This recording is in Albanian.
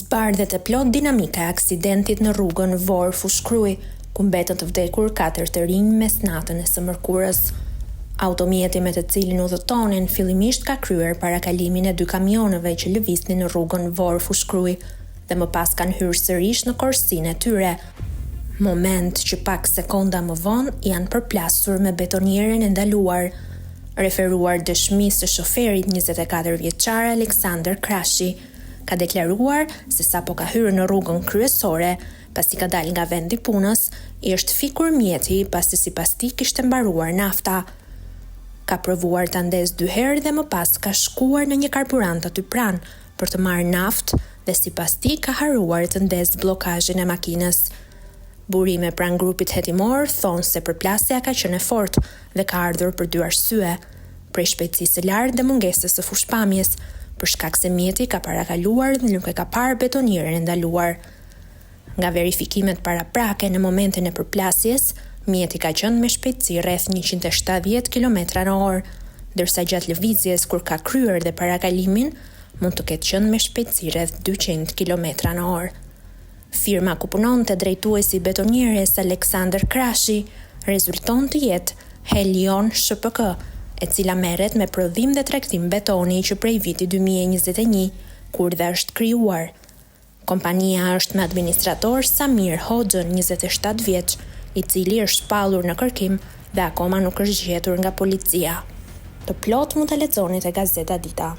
Zbardhet e plot dinamika e aksidentit në rrugën Vor-Fushkruj, ku mbetën të vdekur 4 të rinj mes natën e së mërkurës. Automjeti me të cilin udhëtonin fillimisht ka kryer parakalimin e 2 kamionëve që lëviznin në rrugën Vor-Fushkruj dhe më pas kanë hyrë sërish në korsinë e tyre. Moment që pak sekonda më vonë janë përplasur me betonierën e ndaluar, referuar dëshmisë së shoferit 24 vjeçar Aleksandër Krashi. Ka deklaruar se sapo ka hyrë në rrugën kryesore, pasi ka dalë nga vendi i punës, i është fikur mjeti pasi sipas tij kishte mbaruar nafta. Ka provuar ta ndezë 2 herë dhe më pas ka shkuar në një karburant aty pranë për të marrë naftë dhe sipas tij ka haruar të ndezë bllokazhin e makinës. Burime pranë grupit hetimor thonë se përplasja ka qenë e fortë dhe ka ardhur për 2 arsye: prej shpejtësisë së lartë dhe mungesës së fushpamjes, për shkak se mjeti ka parakaluar dhe nuk e ka parë betonierën e ndaluar. Nga verifikimet paraprake në momentin e përplasjes, mjeti ka qenë me shpejtësi rreth 170 km/h, ndërsa gjatë lëvizjes kur ka kryer dhe parakalimin, mund të ketë qenë me shpejtësi rreth 200 km/h. Firma ku punonte drejtuesi i betonieres Aleksandër Krashi rezulton të jetë Helion SHPK, e cila merret me prodhim dhe tregtim betoni që prej vitit 2021, kur dhe është krijuar. Kompania është me administrator Samir Hoxhën, 27 vjeç, i cili është shpallur në kërkim dhe akoma nuk është gjetur nga policia. Të plot mund ta lexoni te Gazeta Dita.